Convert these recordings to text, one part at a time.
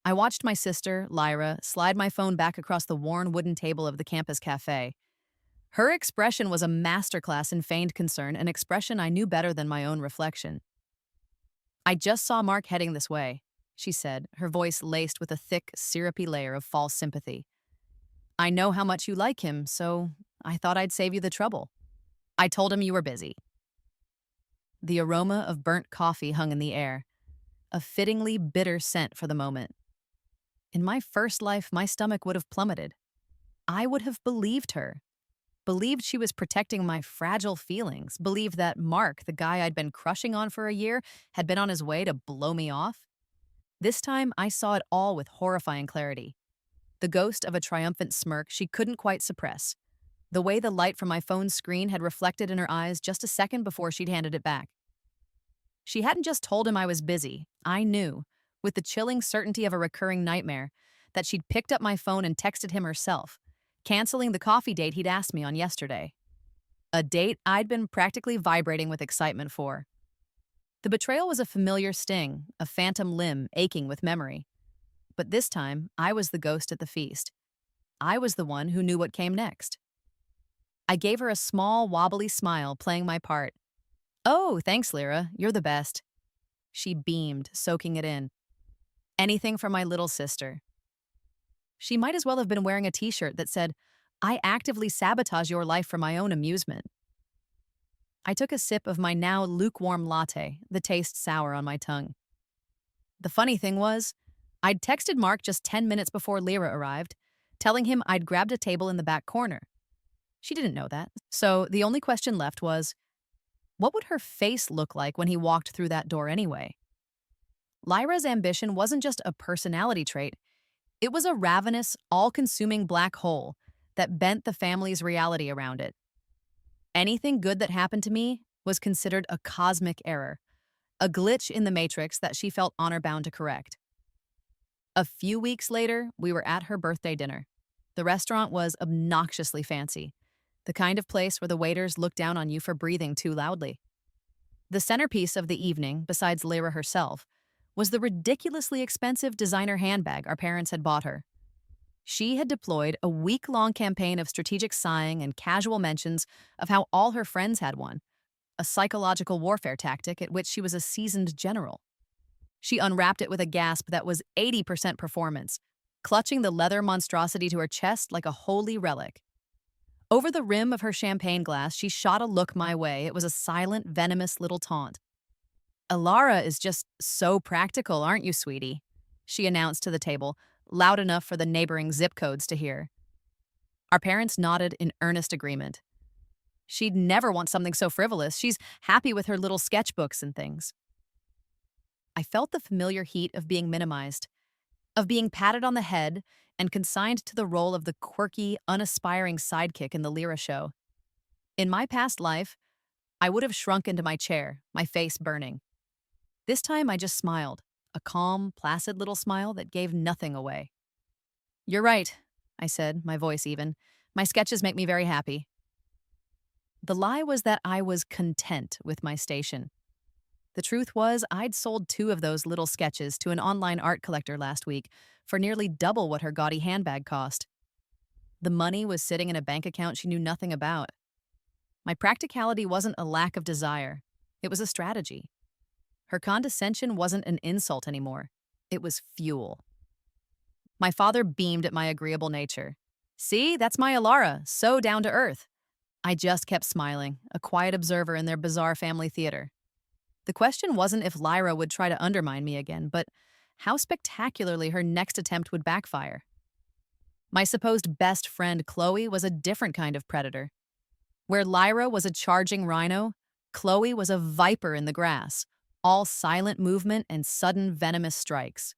I watched my sister, Lyra, slide my phone back across the worn wooden table of the campus cafe. Her expression was a masterclass in feigned concern, an expression I knew better than my own reflection. "I just saw Mark heading this way," she said, her voice laced with a thick, syrupy layer of false sympathy. "I know how much you like him, so I thought I'd save you the trouble. I told him you were busy." The aroma of burnt coffee hung in the air, a fittingly bitter scent for the moment. In my first life, my stomach would have plummeted. I would have believed her, believed she was protecting my fragile feelings, believed that Mark, the guy I'd been crushing on for a year, had been on his way to blow me off. This time, I saw it all with horrifying clarity. The ghost of a triumphant smirk she couldn't quite suppress. The way the light from my phone's screen had reflected in her eyes just a second before she'd handed it back. She hadn't just told him I was busy. I knew, with the chilling certainty of a recurring nightmare, that she'd picked up my phone and texted him herself, canceling the coffee date he'd asked me on yesterday. A date I'd been practically vibrating with excitement for. The betrayal was a familiar sting, a phantom limb aching with memory. But this time, I was the ghost at the feast. I was the one who knew what came next. I gave her a small, wobbly smile, playing my part. "Oh, thanks, Lyra. You're the best." She beamed, soaking it in. "Anything for my little sister." She might as well have been wearing a t-shirt that said, "I actively sabotage your life for my own amusement." I took a sip of my now lukewarm latte, the taste sour on my tongue. The funny thing was, I'd texted Mark just 10 minutes before Lyra arrived, telling him I'd grabbed a table in the back corner. She didn't know that, so the only question left was, what would her face look like when he walked through that door anyway? Lyra's ambition wasn't just a personality trait, it was a ravenous, all-consuming black hole that bent the family's reality around it. Anything good that happened to me was considered a cosmic error, a glitch in the matrix that she felt honor-bound to correct. A few weeks later, we were at her birthday dinner. The restaurant was obnoxiously fancy, the kind of place where the waiters look down on you for breathing too loudly. The centerpiece of the evening, besides Lyra herself, was the ridiculously expensive designer handbag our parents had bought her. She had deployed a week-long campaign of strategic sighing and casual mentions of how all her friends had one, a psychological warfare tactic at which she was a seasoned general. She unwrapped it with a gasp that was 80% performance, clutching the leather monstrosity to her chest like a holy relic. Over the rim of her champagne glass, she shot a look my way. It was a silent, venomous little taunt. "Alara is just so practical, aren't you, sweetie?" she announced to the table, loud enough for the neighboring zip codes to hear. Our parents nodded in earnest agreement. She'd never want something so frivolous. She's happy with her little sketchbooks and things. I felt the familiar heat of being minimized, of being patted on the head and consigned to the role of the quirky, unaspiring sidekick in the Lyra show. In my past life, I would have shrunk into my chair, my face burning. This time I just smiled, a calm, placid little smile that gave nothing away. "You're right," I said, my voice even. "My sketches make me very happy." The lie was that I was content with my station. The truth was, I'd sold 2 of those little sketches to an online art collector last week for nearly double what her gaudy handbag cost. The money was sitting in a bank account she knew nothing about. My practicality wasn't a lack of desire. It was a strategy. Her condescension wasn't an insult anymore. It was fuel. My father beamed at my agreeable nature. "See, that's my Alara, so down to earth." I just kept smiling, a quiet observer in their bizarre family theater. The question wasn't if Lyra would try to undermine me again, but how spectacularly her next attempt would backfire. My supposed best friend, Chloe, was a different kind of predator. Where Lyra was a charging rhino, Chloe was a viper in the grass, all silent movement and sudden venomous strikes.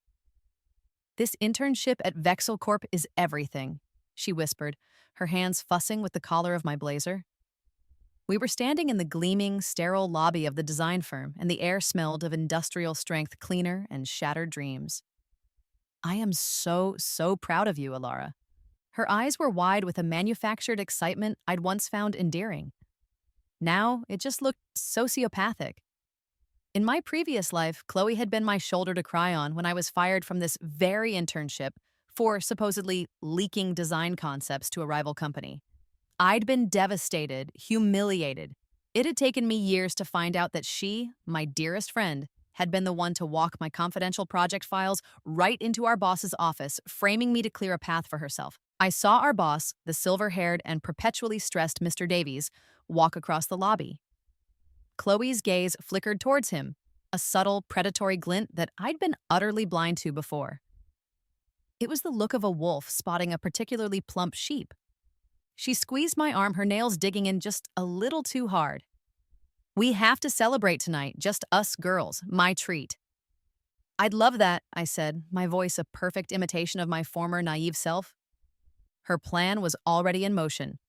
"This internship at Vexel Corp is everything," she whispered, her hands fussing with the collar of my blazer. We were standing in the gleaming, sterile lobby of the design firm, and the air smelled of industrial-strength cleaner and shattered dreams. "I am so proud of you, Alara." Her eyes were wide with a manufactured excitement I'd once found endearing. Now, it just looked sociopathic. In my previous life, Chloe had been my shoulder to cry on when I was fired from this very internship for supposedly leaking design concepts to a rival company. I'd been devastated, humiliated. It had taken me years to find out that she, my dearest friend, had been the one to walk my confidential project files right into our boss's office, framing me to clear a path for herself. I saw our boss, the silver-haired and perpetually stressed Mr. Davies, walk across the lobby. Chloe's gaze flickered towards him, a subtle, predatory glint that I'd been utterly blind to before. It was the look of a wolf spotting a particularly plump sheep. She squeezed my arm, her nails digging in just a little too hard. "We have to celebrate tonight, just us girls, my treat." "I'd love that," I said, my voice a perfect imitation of my former naive self. Her plan was already in motion.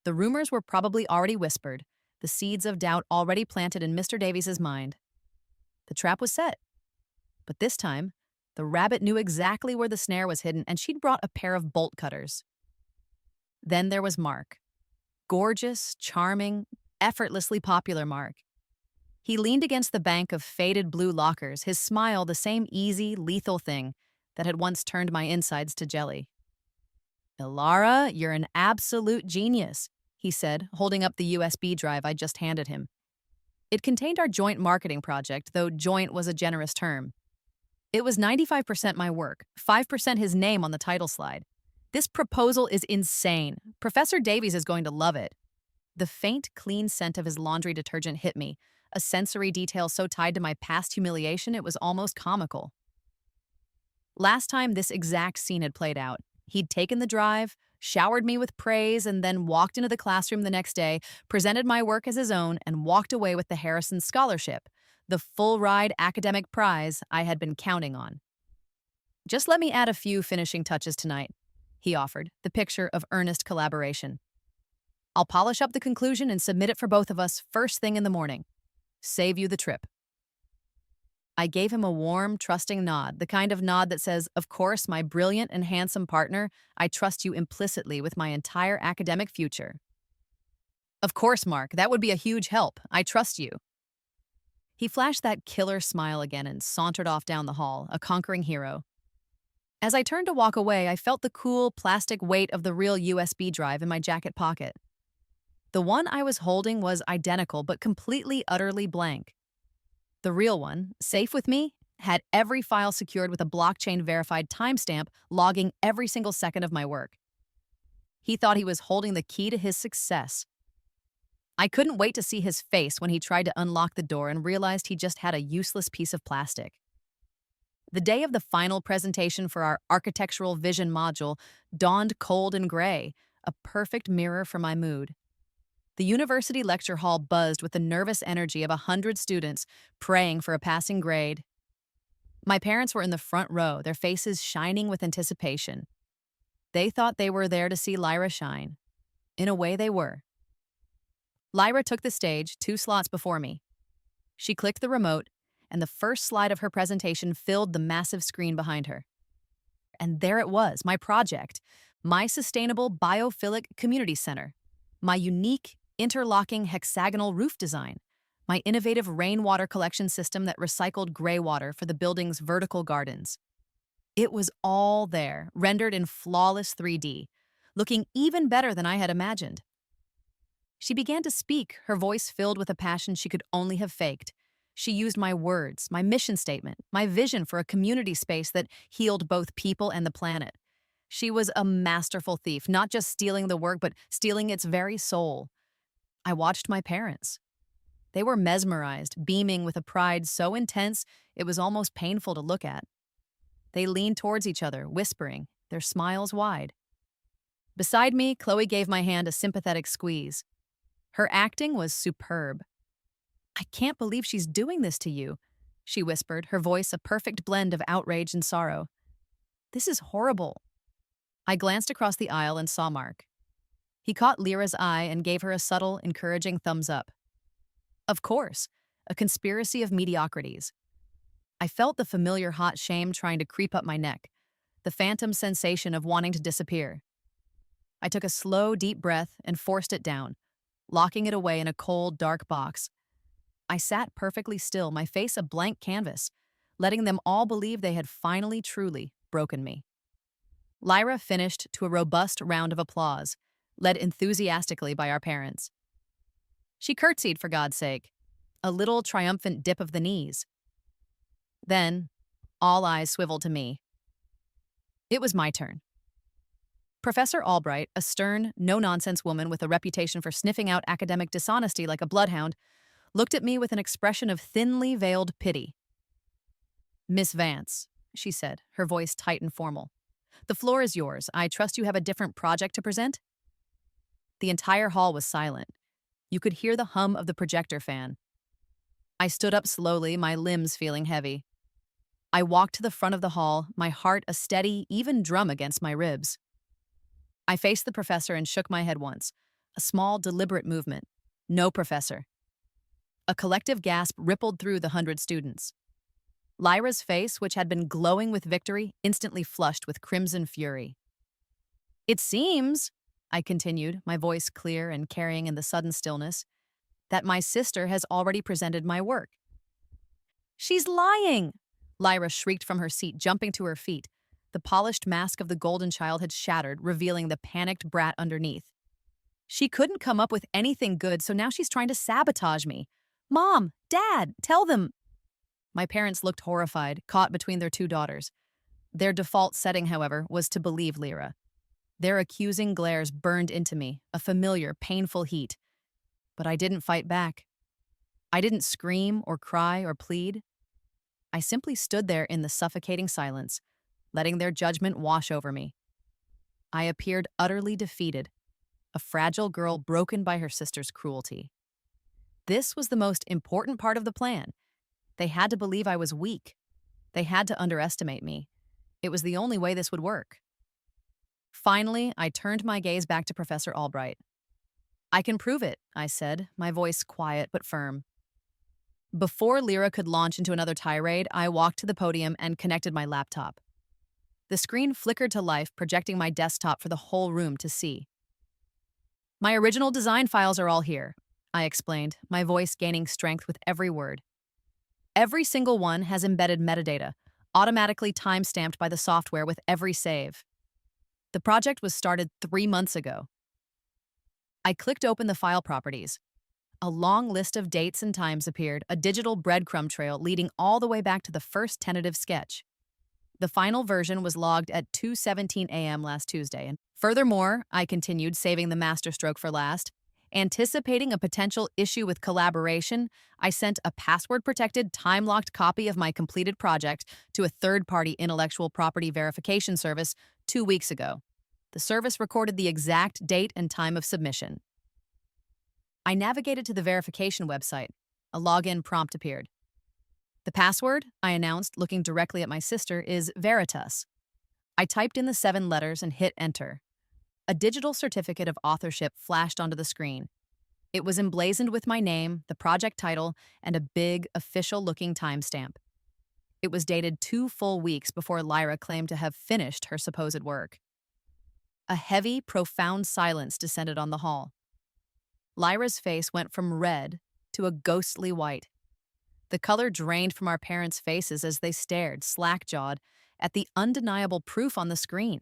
The rumors were probably already whispered, the seeds of doubt already planted in Mr. Davies's mind. The trap was set. But this time, the rabbit knew exactly where the snare was hidden, and she'd brought a pair of bolt cutters. Then there was Mark. Gorgeous, charming, effortlessly popular Mark. He leaned against the bank of faded blue lockers, his smile the same easy, lethal thing that had once turned my insides to jelly. "Ilara, you're an absolute genius," he said, holding up the USB drive I just handed him. It contained our joint marketing project, though joint was a generous term. It was 95% my work, 5% his name on the title slide. "This proposal is insane. Professor Davies is going to love it." The faint, clean scent of his laundry detergent hit me, a sensory detail so tied to my past humiliation it was almost comical. Last time this exact scene had played out, he'd taken the drive, showered me with praise, and then walked into the classroom the next day, presented my work as his own, and walked away with the Harrison Scholarship, the full-ride academic prize I had been counting on. "Just let me add a few finishing touches tonight," he offered, the picture of earnest collaboration. "I'll polish up the conclusion and submit it for both of us first thing in the morning. Save you the trip." I gave him a warm, trusting nod, the kind of nod that says, "Of course, my brilliant and handsome partner, I trust you implicitly with my entire academic future." "Of course, Mark, that would be a huge help. I trust you." He flashed that killer smile again and sauntered off down the hall, a conquering hero. As I turned to walk away, I felt the cool, plastic weight of the real USB drive in my jacket pocket. The one I was holding was identical but completely, utterly blank. The real one, safe with me, had every file secured with a blockchain-verified timestamp logging every single second of my work. He thought he was holding the key to his success. I couldn't wait to see his face when he tried to unlock the door and realized he just had a useless piece of plastic. The day of the final presentation for our architectural vision module dawned cold and gray, a perfect mirror for my mood. The university lecture hall buzzed with the nervous energy of 100 students praying for a passing grade. My parents were in the front row, their faces shining with anticipation. They thought they were there to see Lyra shine. In a way, they were. Lyra took the stage 2 slots before me. She clicked the remote, and the first slide of her presentation filled the massive screen behind her. And there it was, my project, my sustainable biophilic community center, my unique interlocking hexagonal roof design, my innovative rainwater collection system that recycled gray water for the building's vertical gardens. It was all there, rendered in flawless 3D, looking even better than I had imagined. She began to speak, her voice filled with a passion she could only have faked. She used my words, my mission statement, my vision for a community space that healed both people and the planet. She was a masterful thief, not just stealing the work, but stealing its very soul. I watched my parents. They were mesmerized, beaming with a pride so intense it was almost painful to look at. They leaned towards each other, whispering, their smiles wide. Beside me, Chloe gave my hand a sympathetic squeeze. Her acting was superb. "I can't believe she's doing this to you," she whispered, her voice a perfect blend of outrage and sorrow. "This is horrible." I glanced across the aisle and saw Mark. He caught Lyra's eye and gave her a subtle, encouraging thumbs up. Of course, a conspiracy of mediocrities. I felt the familiar hot shame trying to creep up my neck, the phantom sensation of wanting to disappear. I took a slow, deep breath and forced it down, locking it away in a cold, dark box. I sat perfectly still, my face a blank canvas, letting them all believe they had finally truly broken me. Lyra finished to a robust round of applause, led enthusiastically by our parents. She curtsied, for God's sake, a little triumphant dip of the knees. Then, all eyes swiveled to me. It was my turn. Professor Albright, a stern, no-nonsense woman with a reputation for sniffing out academic dishonesty like a bloodhound, looked at me with an expression of thinly veiled pity. "Miss Vance," she said, her voice tight and formal. "The floor is yours. I trust you have a different project to present?" The entire hall was silent. You could hear the hum of the projector fan. I stood up slowly, my limbs feeling heavy. I walked to the front of the hall, my heart a steady, even drum against my ribs. I faced the professor and shook my head once. A small, deliberate movement. No, professor. A collective gasp rippled through the 100 students. Lyra's face, which had been glowing with victory, instantly flushed with crimson fury. "It seems," I continued, my voice clear and carrying in the sudden stillness, "that my sister has already presented my work." "She's lying!" Lyra shrieked from her seat, jumping to her feet. The polished mask of the golden child had shattered, revealing the panicked brat underneath. "She couldn't come up with anything good, so now she's trying to sabotage me. Mom, Dad, tell them." My parents looked horrified, caught between their two daughters. Their default setting, however, was to believe Lyra. Their accusing glares burned into me, a familiar, painful heat. But I didn't fight back. I didn't scream or cry or plead. I simply stood there in the suffocating silence, letting their judgment wash over me. I appeared utterly defeated, a fragile girl broken by her sister's cruelty. This was the most important part of the plan. They had to believe I was weak. They had to underestimate me. It was the only way this would work. Finally, I turned my gaze back to Professor Albright. "I can prove it," I said, my voice quiet but firm. Before Lyra could launch into another tirade, I walked to the podium and connected my laptop. The screen flickered to life, projecting my desktop for the whole room to see. "My original design files are all here," I explained, my voice gaining strength with every word. "Every single one has embedded metadata, automatically time-stamped by the software with every save. The project was started 3 months ago." I clicked open the file properties. A long list of dates and times appeared, a digital breadcrumb trail leading all the way back to the first tentative sketch. The final version was logged at 2:17 a.m. last Tuesday. And furthermore, I continued, saving the masterstroke for last, anticipating a potential issue with collaboration, I sent a password-protected, time-locked copy of my completed project to a third-party intellectual property verification service 2 weeks ago. The service recorded the exact date and time of submission. I navigated to the verification website. A login prompt appeared. "The password," I announced, looking directly at my sister, "is Veritas." I typed in the 7 letters and hit enter. A digital certificate of authorship flashed onto the screen. It was emblazoned with my name, the project title, and a big, official-looking timestamp. It was dated 2 full weeks before Lyra claimed to have finished her supposed work. A heavy, profound silence descended on the hall. Lyra's face went from red to a ghostly white. The color drained from our parents' faces as they stared, slack-jawed, at the undeniable proof on the screen.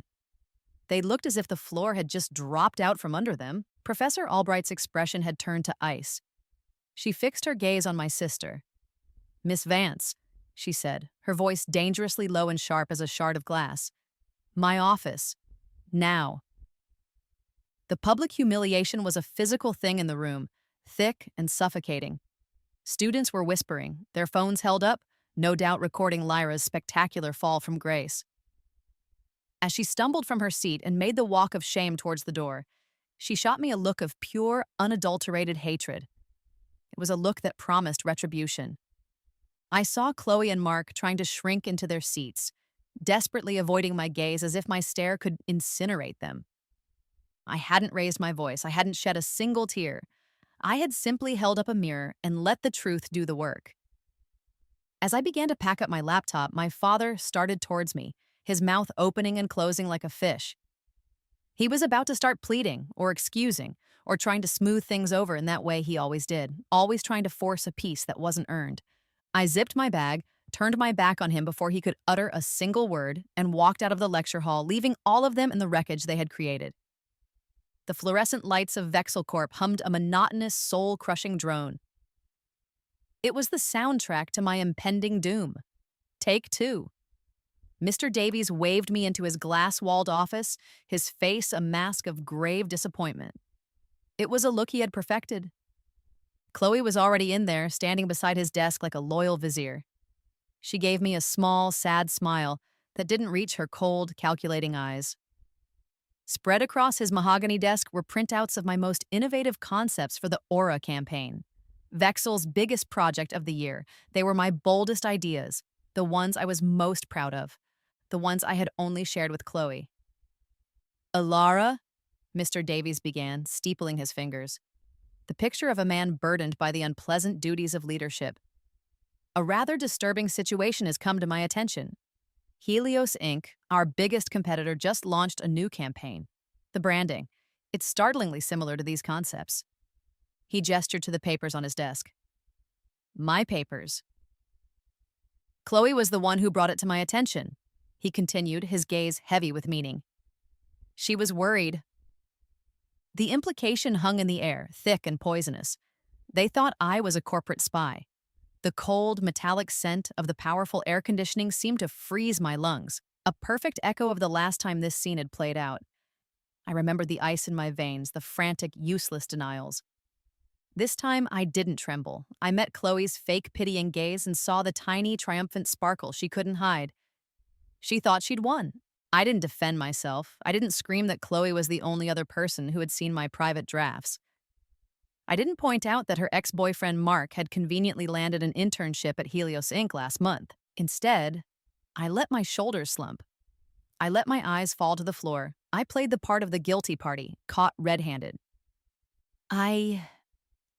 They looked as if the floor had just dropped out from under them. Professor Albright's expression had turned to ice. She fixed her gaze on my sister. "Miss Vance," she said, her voice dangerously low and sharp as a shard of glass. "My office. Now." The public humiliation was a physical thing in the room, thick and suffocating. Students were whispering, their phones held up, no doubt recording Lyra's spectacular fall from grace. As she stumbled from her seat and made the walk of shame towards the door, she shot me a look of pure, unadulterated hatred. It was a look that promised retribution. I saw Chloe and Mark trying to shrink into their seats, desperately avoiding my gaze as if my stare could incinerate them. I hadn't raised my voice. I hadn't shed a single tear. I had simply held up a mirror and let the truth do the work. As I began to pack up my laptop, my father started towards me, his mouth opening and closing like a fish. He was about to start pleading or excusing or trying to smooth things over in that way he always did, always trying to force a peace that wasn't earned. I zipped my bag, turned my back on him before he could utter a single word, and walked out of the lecture hall, leaving all of them in the wreckage they had created. The fluorescent lights of Vexelcorp hummed a monotonous, soul-crushing drone. It was the soundtrack to my impending doom. Take two. Mr. Davies waved me into his glass-walled office, his face a mask of grave disappointment. It was a look he had perfected. Chloe was already in there, standing beside his desk like a loyal vizier. She gave me a small, sad smile that didn't reach her cold, calculating eyes. Spread across his mahogany desk were printouts of my most innovative concepts for the Aura campaign. Vexel's biggest project of the year. They were my boldest ideas, the ones I was most proud of, the ones I had only shared with Chloe. "Alara," Mr. Davies began, steepling his fingers. The picture of a man burdened by the unpleasant duties of leadership. "A rather disturbing situation has come to my attention. Helios Inc., our biggest competitor, just launched a new campaign. The branding. It's startlingly similar to these concepts." He gestured to the papers on his desk. "My papers." "Chloe was the one who brought it to my attention," he continued, his gaze heavy with meaning. "She was worried." The implication hung in the air, thick and poisonous. They thought I was a corporate spy. The cold, metallic scent of the powerful air conditioning seemed to freeze my lungs, a perfect echo of the last time this scene had played out. I remembered the ice in my veins, the frantic, useless denials. This time, I didn't tremble. I met Chloe's fake, pitying gaze and saw the tiny, triumphant sparkle she couldn't hide. She thought she'd won. I didn't defend myself. I didn't scream that Chloe was the only other person who had seen my private drafts. I didn't point out that her ex-boyfriend Mark had conveniently landed an internship at Helios Inc. last month. Instead, I let my shoulders slump. I let my eyes fall to the floor. I played the part of the guilty party, caught red-handed. I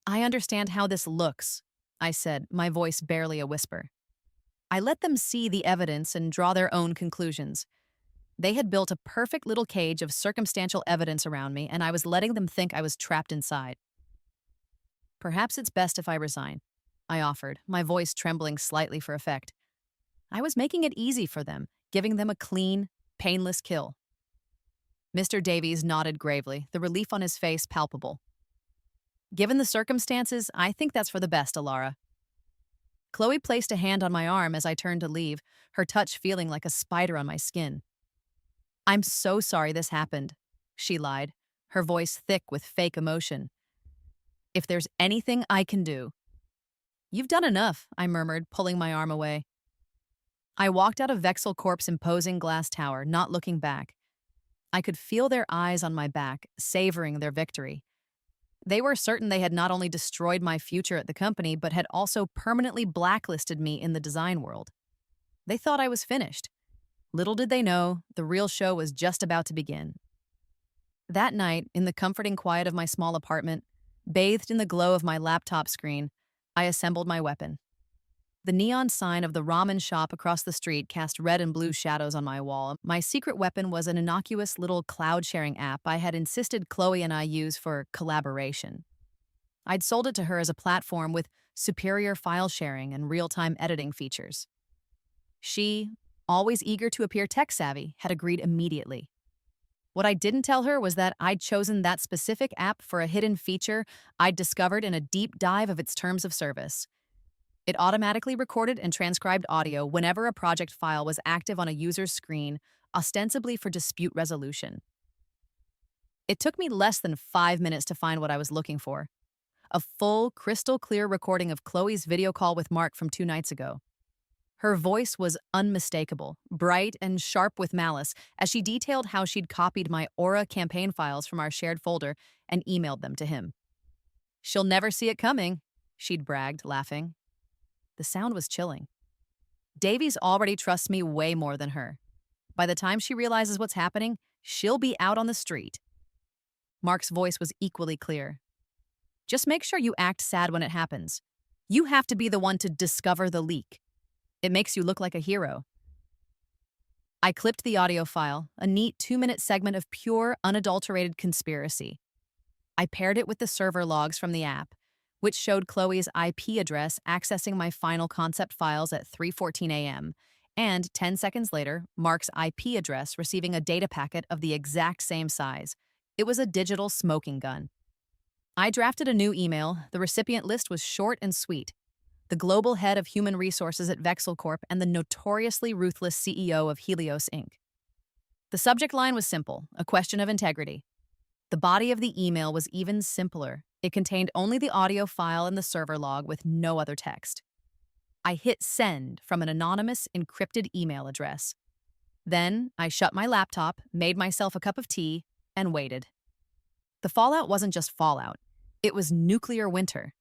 understand how this looks," I said, my voice barely a whisper. I let them see the evidence and draw their own conclusions. They had built a perfect little cage of circumstantial evidence around me, and I was letting them think I was trapped inside. "Perhaps it's best if I resign," I offered, my voice trembling slightly for effect. I was making it easy for them, giving them a clean, painless kill. Mr. Davies nodded gravely, the relief on his face palpable. "Given the circumstances, I think that's for the best, Alara." Chloe placed a hand on my arm as I turned to leave, her touch feeling like a spider on my skin. "I'm so sorry this happened," she lied, her voice thick with fake emotion. "If there's anything I can do—" "You've done enough," I murmured, pulling my arm away. I walked out of Vexelcorp's imposing glass tower, not looking back. I could feel their eyes on my back, savoring their victory. They were certain they had not only destroyed my future at the company, but had also permanently blacklisted me in the design world. They thought I was finished. Little did they know, the real show was just about to begin. That night, in the comforting quiet of my small apartment, bathed in the glow of my laptop screen, I assembled my weapon. The neon sign of the ramen shop across the street cast red and blue shadows on my wall. My secret weapon was an innocuous little cloud-sharing app I had insisted Chloe and I use for collaboration. I'd sold it to her as a platform with superior file sharing and real-time editing features. She, always eager to appear tech-savvy, had agreed immediately. What I didn't tell her was that I'd chosen that specific app for a hidden feature I'd discovered in a deep dive of its terms of service. It automatically recorded and transcribed audio whenever a project file was active on a user's screen, ostensibly for dispute resolution. It took me less than 5 minutes to find what I was looking for. A full, crystal-clear recording of Chloe's video call with Mark from 2 nights ago. Her voice was unmistakable, bright and sharp with malice, as she detailed how she'd copied my Aura campaign files from our shared folder and emailed them to him. "She'll never see it coming," she'd bragged, laughing. The sound was chilling. Davies already trusts me way more than her. By the time she realizes what's happening, she'll be out on the street. Mark's voice was equally clear. "Just make sure you act sad when it happens. You have to be the one to discover the leak. It makes you look like a hero." I clipped the audio file, a neat 2-minute segment of pure, unadulterated conspiracy. I paired it with the server logs from the app, which showed Chloe's IP address accessing my final concept files at 3:14 a.m., and 10 seconds later, Mark's IP address receiving a data packet of the exact same size. It was a digital smoking gun. I drafted a new email. The recipient list was short and sweet. The global head of human resources at Vexel Corp and the notoriously ruthless CEO of Helios Inc. The subject line was simple, a question of integrity. The body of the email was even simpler. It contained only the audio file and the server log with no other text. I hit send from an anonymous, encrypted email address. Then I shut my laptop, made myself a cup of tea, and waited. The fallout wasn't just fallout. It was nuclear winter.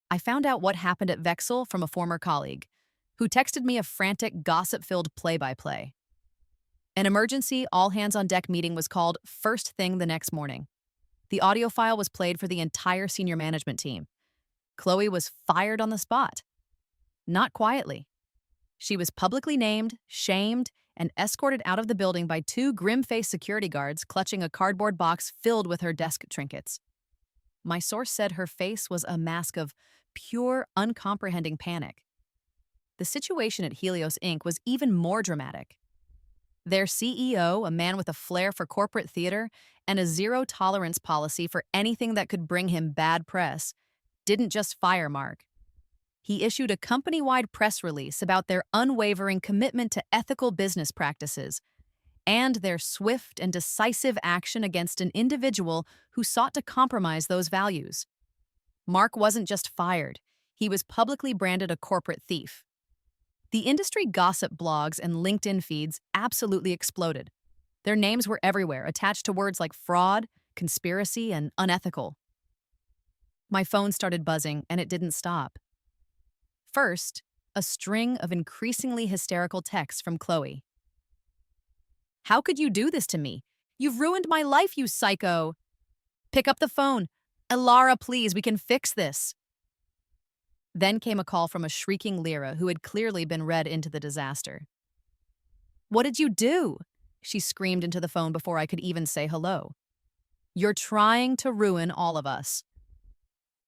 I found out what happened at Vexel from a former colleague, who texted me a frantic, gossip-filled play-by-play. An emergency all-hands-on-deck meeting was called first thing the next morning. The audio file was played for the entire senior management team. Chloe was fired on the spot. Not quietly. She was publicly named, shamed, and escorted out of the building by two grim-faced security guards clutching a cardboard box filled with her desk trinkets. My source said her face was a mask of pure, uncomprehending panic. The situation at Helios Inc. was even more dramatic. Their CEO, a man with a flair for corporate theater and a zero-tolerance policy for anything that could bring him bad press, didn't just fire Mark. He issued a company-wide press release about their unwavering commitment to ethical business practices and their swift and decisive action against an individual who sought to compromise those values. Mark wasn't just fired, he was publicly branded a corporate thief. The industry gossip blogs and LinkedIn feeds absolutely exploded. Their names were everywhere, attached to words like fraud, conspiracy, and unethical. My phone started buzzing, and it didn't stop. First, a string of increasingly hysterical texts from Chloe. "How could you do this to me? You've ruined my life, you psycho! Pick up the phone. Elara, please, we can fix this." Then came a call from a shrieking Lyra who had clearly been read into the disaster. "What did you do?" she screamed into the phone before I could even say hello. "You're trying to ruin all of us."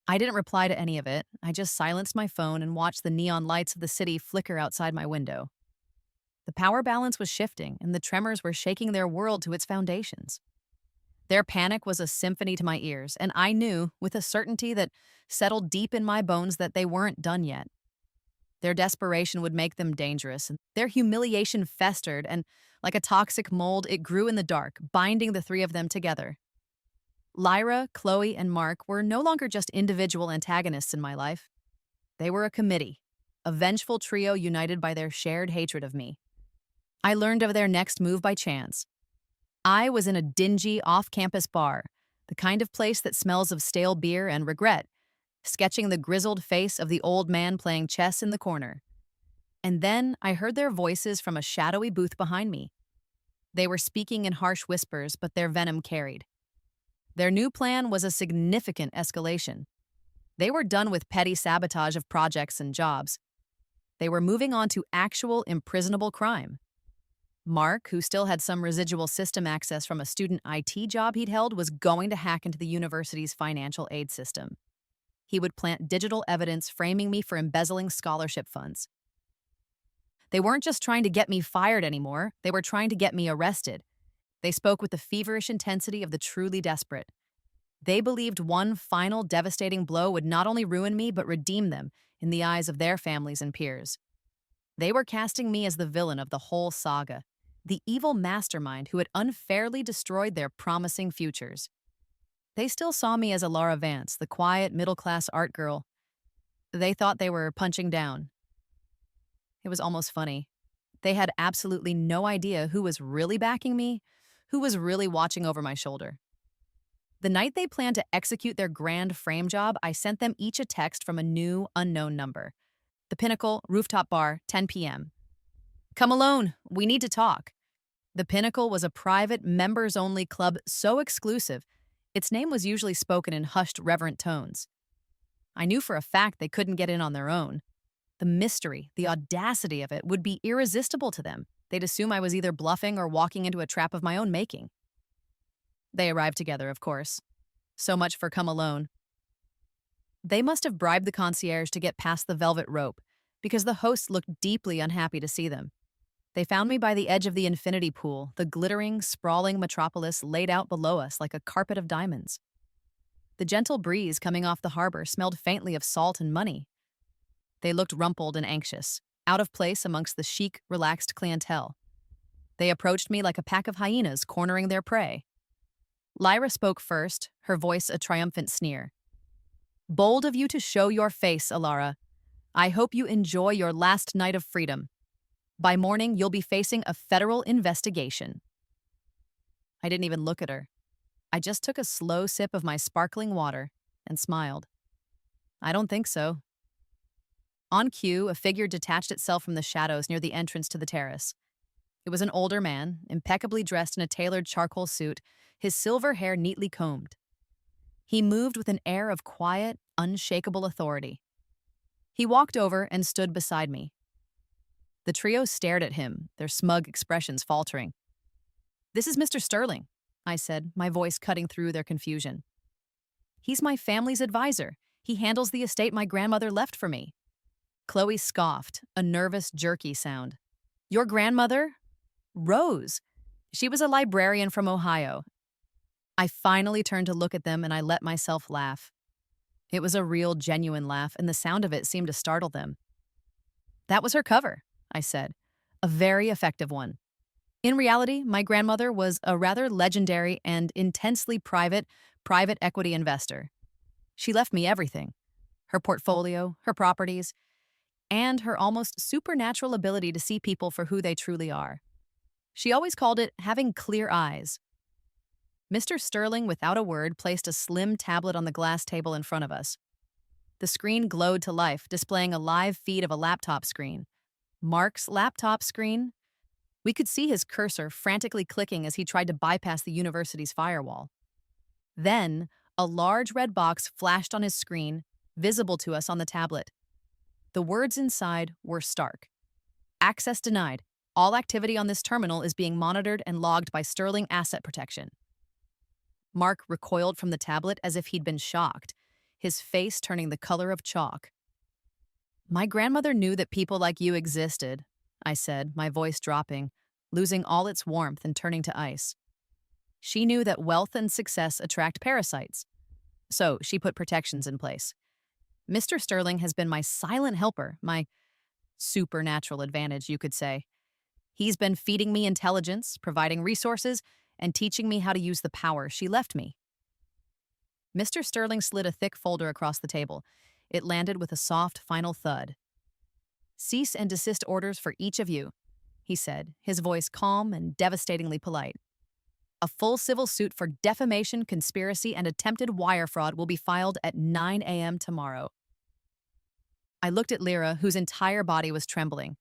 I didn't reply to any of it. I just silenced my phone and watched the neon lights of the city flicker outside my window. The power balance was shifting, and the tremors were shaking their world to its foundations. Their panic was a symphony to my ears, and I knew, with a certainty that settled deep in my bones, that they weren't done yet. Their desperation would make them dangerous, and their humiliation festered, and like a toxic mold, it grew in the dark, binding the three of them together. Lyra, Chloe, and Mark were no longer just individual antagonists in my life. They were a committee, a vengeful trio united by their shared hatred of me. I learned of their next move by chance. I was in a dingy, off-campus bar, the kind of place that smells of stale beer and regret, sketching the grizzled face of the old man playing chess in the corner. And then I heard their voices from a shadowy booth behind me. They were speaking in harsh whispers, but their venom carried. Their new plan was a significant escalation. They were done with petty sabotage of projects and jobs. They were moving on to actual imprisonable crime. Mark, who still had some residual system access from a student IT job he'd held, was going to hack into the university's financial aid system. He would plant digital evidence framing me for embezzling scholarship funds. They weren't just trying to get me fired anymore, they were trying to get me arrested. They spoke with the feverish intensity of the truly desperate. They believed one final devastating blow would not only ruin me, but redeem them in the eyes of their families and peers. They were casting me as the villain of the whole saga, the evil mastermind who had unfairly destroyed their promising futures. They still saw me as Elara Vance, the quiet, middle-class art girl. They thought they were punching down. It was almost funny. They had absolutely no idea who was really backing me, who was really watching over my shoulder. The night they planned to execute their grand frame job, I sent them each a text from a new, unknown number. The Pinnacle, rooftop bar, 10 p.m. "Come alone, we need to talk." The Pinnacle was a private, members-only club so exclusive, its name was usually spoken in hushed, reverent tones. I knew for a fact they couldn't get in on their own. The mystery, the audacity of it would be irresistible to them. They'd assume I was either bluffing or walking into a trap of my own making. They arrived together, of course. So much for come alone. They must have bribed the concierge to get past the velvet rope, because the hosts looked deeply unhappy to see them. They found me by the edge of the infinity pool, the glittering, sprawling metropolis laid out below us like a carpet of diamonds. The gentle breeze coming off the harbor smelled faintly of salt and money. They looked rumpled and anxious, out of place amongst the chic, relaxed clientele. They approached me like a pack of hyenas cornering their prey. Lyra spoke first, her voice a triumphant sneer. Bold of you to show your face, Alara. I hope you enjoy your last night of freedom. By morning, you'll be facing a federal investigation. I didn't even look at her. I just took a slow sip of my sparkling water and smiled. I don't think so. On cue, a figure detached itself from the shadows near the entrance to the terrace. It was an older man, impeccably dressed in a tailored charcoal suit, his silver hair neatly combed. He moved with an air of quiet, unshakable authority. He walked over and stood beside me. The trio stared at him, their smug expressions faltering. "This is Mr. Sterling," I said, my voice cutting through their confusion. "He's my family's advisor. He handles the estate my grandmother left for me." Chloe scoffed, a nervous, jerky sound. "Your grandmother? Rose. She was a librarian from Ohio." I finally turned to look at them and I let myself laugh. It was a real, genuine laugh, and the sound of it seemed to startle them. "That was her cover," I said. "A very effective one. In reality, my grandmother was a rather legendary and intensely private equity investor. She left me everything: her portfolio, her properties, and her almost supernatural ability to see people for who they truly are. She always called it having clear eyes." Mr. Sterling, without a word, placed a slim tablet on the glass table in front of us. The screen glowed to life, displaying a live feed of a laptop screen. Mark's laptop screen? We could see his cursor frantically clicking as he tried to bypass the university's firewall. Then, a large red box flashed on his screen, visible to us on the tablet. The words inside were stark. "Access denied. All activity on this terminal is being monitored and logged by Sterling Asset Protection." Mark recoiled from the tablet as if he'd been shocked, his face turning the color of chalk. "My grandmother knew that people like you existed," I said, my voice dropping, losing all its warmth and turning to ice. "She knew that wealth and success attract parasites. So she put protections in place. Mr. Sterling has been my silent helper, my supernatural advantage, you could say. He's been feeding me intelligence, providing resources, and teaching me how to use the power she left me." Mr. Sterling slid a thick folder across the table. It landed with a soft, final thud. "Cease and desist orders for each of you," he said, his voice calm and devastatingly polite. "A full civil suit for defamation, conspiracy, and attempted wire fraud will be filed at 9 a.m. tomorrow." I looked at Lyra, whose entire body was trembling.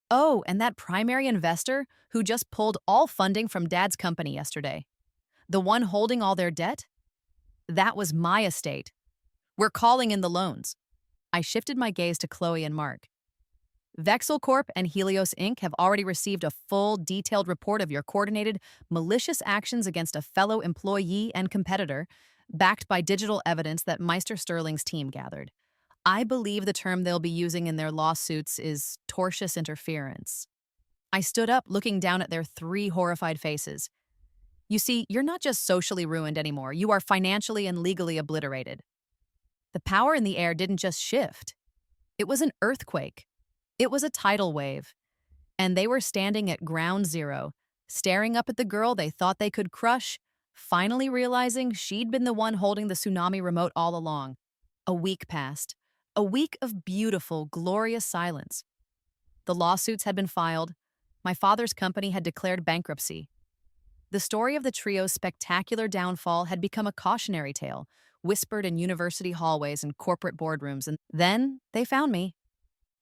"Oh, and that primary investor who just pulled all funding from Dad's company yesterday. The one holding all their debt? That was my estate. We're calling in the loans." I shifted my gaze to Chloe and Mark. "Vexel Corp and Helios Inc. have already received a full, detailed report of your coordinated, malicious actions against a fellow employee and competitor, backed by digital evidence that Meister Sterling's team gathered. I believe the term they'll be using in their lawsuits is tortious interference." I stood up, looking down at their three horrified faces. "You see, you're not just socially ruined anymore. You are financially and legally obliterated." The power in the air didn't just shift. It was an earthquake. It was a tidal wave. And they were standing at ground zero, staring up at the girl they thought they could crush, finally realizing she'd been the one holding the tsunami remote all along. A week passed. A week of beautiful, glorious silence. The lawsuits had been filed. My father's company had declared bankruptcy. The story of the trio's spectacular downfall had become a cautionary tale, whispered in university hallways and corporate boardrooms, and then they found me.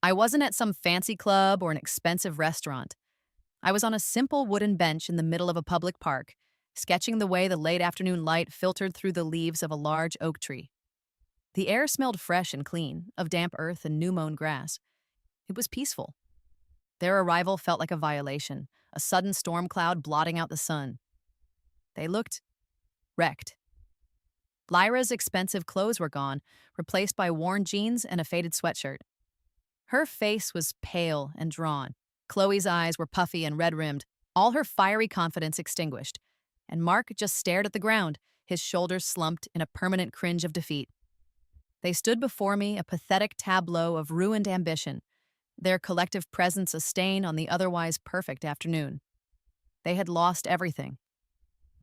I wasn't at some fancy club or an expensive restaurant. I was on a simple wooden bench in the middle of a public park, sketching the way the late afternoon light filtered through the leaves of a large oak tree. The air smelled fresh and clean, of damp earth and new-mown grass. It was peaceful. Their arrival felt like a violation, a sudden storm cloud blotting out the sun. They looked wrecked. Lyra's expensive clothes were gone, replaced by worn jeans and a faded sweatshirt. Her face was pale and drawn. Chloe's eyes were puffy and red-rimmed, all her fiery confidence extinguished. And Mark just stared at the ground, his shoulders slumped in a permanent cringe of defeat. They stood before me, a pathetic tableau of ruined ambition, their collective presence a stain on the otherwise perfect afternoon. They had lost everything.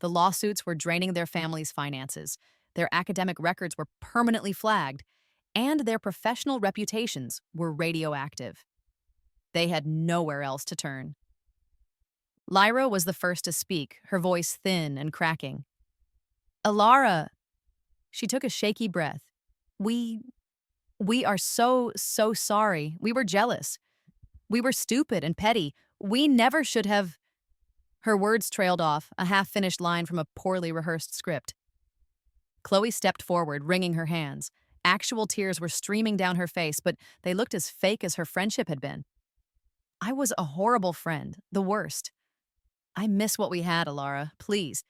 The lawsuits were draining their families' finances, their academic records were permanently flagged, and their professional reputations were radioactive. They had nowhere else to turn. Lyra was the first to speak, her voice thin and cracking. Alara, she took a shaky breath. We are so sorry. We were jealous. We were stupid and petty. We never should have. Her words trailed off, a half-finished line from a poorly rehearsed script. Chloe stepped forward, wringing her hands. Actual tears were streaming down her face, but they looked as fake as her friendship had been. I was a horrible friend, the worst. I miss what we had, Alara. Please.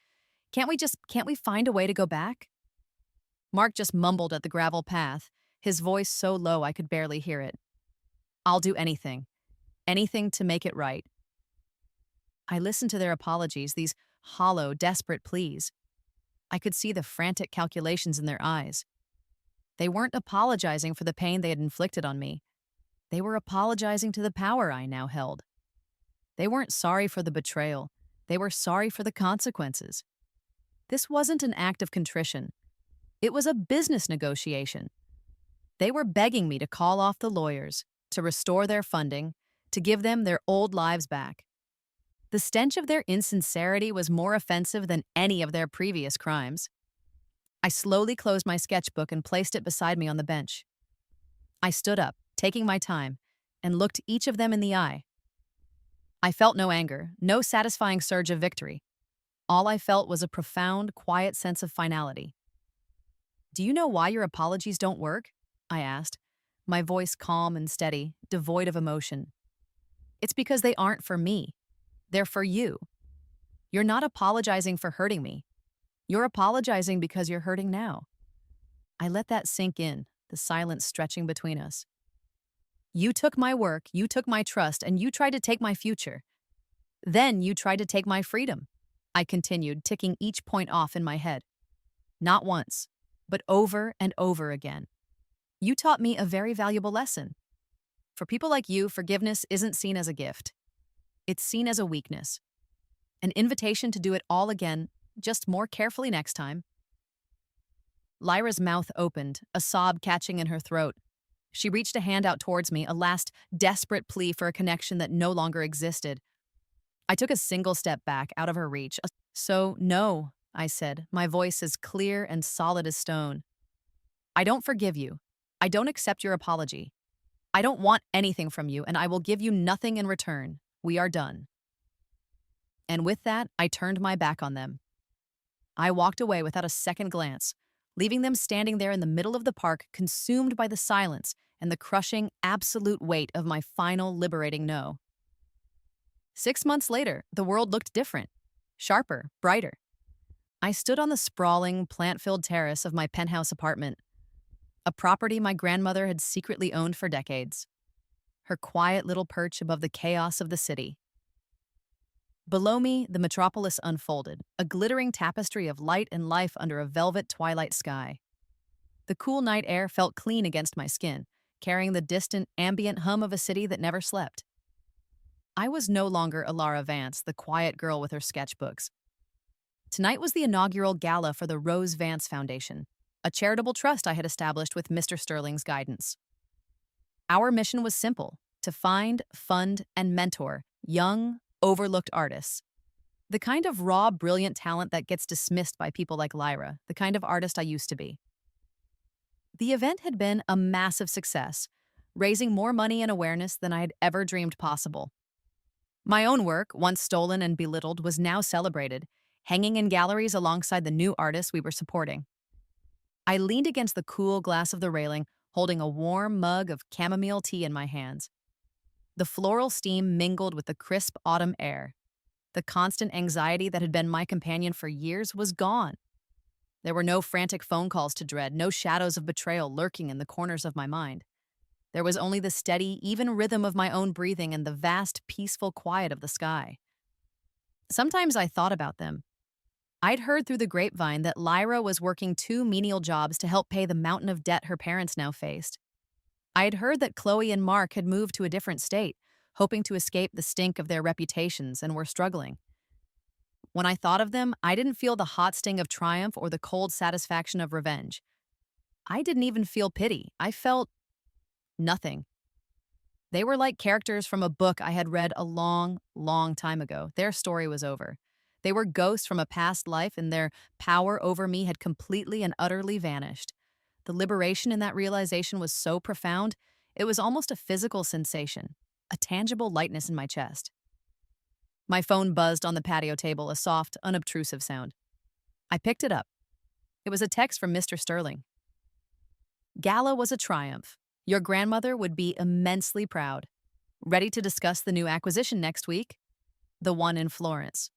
Can't we find a way to go back? Mark just mumbled at the gravel path, his voice so low I could barely hear it. I'll do anything. Anything to make it right. I listened to their apologies, these hollow, desperate pleas. I could see the frantic calculations in their eyes. They weren't apologizing for the pain they had inflicted on me. They were apologizing to the power I now held. They weren't sorry for the betrayal. They were sorry for the consequences. This wasn't an act of contrition. It was a business negotiation. They were begging me to call off the lawyers, to restore their funding, to give them their old lives back. The stench of their insincerity was more offensive than any of their previous crimes. I slowly closed my sketchbook and placed it beside me on the bench. I stood up, taking my time, and looked each of them in the eye. I felt no anger, no satisfying surge of victory. All I felt was a profound, quiet sense of finality. Do you know why your apologies don't work? I asked, my voice calm and steady, devoid of emotion. It's because they aren't for me. They're for you. You're not apologizing for hurting me. You're apologizing because you're hurting now. I let that sink in, the silence stretching between us. You took my work, you took my trust, and you tried to take my future. Then you tried to take my freedom. I continued, ticking each point off in my head. Not once, but over and over again. You taught me a very valuable lesson. For people like you, forgiveness isn't seen as a gift. It's seen as a weakness. An invitation to do it all again, just more carefully next time. Lyra's mouth opened, a sob catching in her throat. She reached a hand out towards me, a last desperate plea for a connection that no longer existed. I took a single step back, out of her reach. So, no, I said, my voice as clear and solid as stone. I don't forgive you. I don't accept your apology. I don't want anything from you, and I will give you nothing in return. We are done. And with that, I turned my back on them. I walked away without a second glance, leaving them standing there in the middle of the park, consumed by the silence and the crushing, absolute weight of my final, liberating no. 6 months later, the world looked different, sharper, brighter. I stood on the sprawling, plant-filled terrace of my penthouse apartment, a property my grandmother had secretly owned for decades, her quiet little perch above the chaos of the city. Below me, the metropolis unfolded, a glittering tapestry of light and life under a velvet twilight sky. The cool night air felt clean against my skin, carrying the distant, ambient hum of a city that never slept. I was no longer Alara Vance, the quiet girl with her sketchbooks. Tonight was the inaugural gala for the Rose Vance Foundation, a charitable trust I had established with Mr. Sterling's guidance. Our mission was simple: to find, fund, and mentor young, overlooked artists. The kind of raw, brilliant talent that gets dismissed by people like Lyra, the kind of artist I used to be. The event had been a massive success, raising more money and awareness than I had ever dreamed possible. My own work, once stolen and belittled, was now celebrated, hanging in galleries alongside the new artists we were supporting. I leaned against the cool glass of the railing, holding a warm mug of chamomile tea in my hands. The floral steam mingled with the crisp autumn air. The constant anxiety that had been my companion for years was gone. There were no frantic phone calls to dread, no shadows of betrayal lurking in the corners of my mind. There was only the steady, even rhythm of my own breathing and the vast, peaceful quiet of the sky. Sometimes I thought about them. I'd heard through the grapevine that Lyra was working two menial jobs to help pay the mountain of debt her parents now faced. I had heard that Chloe and Mark had moved to a different state, hoping to escape the stink of their reputations, and were struggling. When I thought of them, I didn't feel the hot sting of triumph or the cold satisfaction of revenge. I didn't even feel pity. I felt nothing. They were like characters from a book I had read a long, long time ago. Their story was over. They were ghosts from a past life, and their power over me had completely and utterly vanished. The liberation in that realization was so profound, it was almost a physical sensation, a tangible lightness in my chest. My phone buzzed on the patio table, a soft, unobtrusive sound. I picked it up. It was a text from Mr. Sterling. Gala was a triumph. Your grandmother would be immensely proud. Ready to discuss the new acquisition next week? The one in Florence.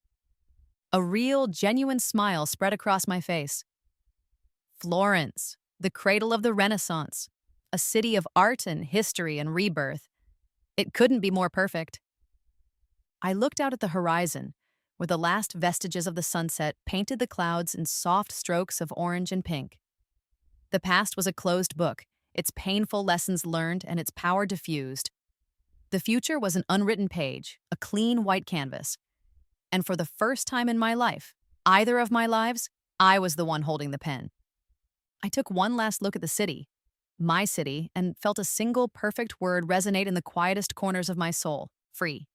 A real, genuine smile spread across my face. Florence, the cradle of the Renaissance, a city of art and history and rebirth. It couldn't be more perfect. I looked out at the horizon, where the last vestiges of the sunset painted the clouds in soft strokes of orange and pink. The past was a closed book, its painful lessons learned and its power diffused. The future was an unwritten page, a clean white canvas. And for the first time in my life, either of my lives, I was the one holding the pen. I took one last look at the city, my city, and felt a single perfect word resonate in the quietest corners of my soul: free.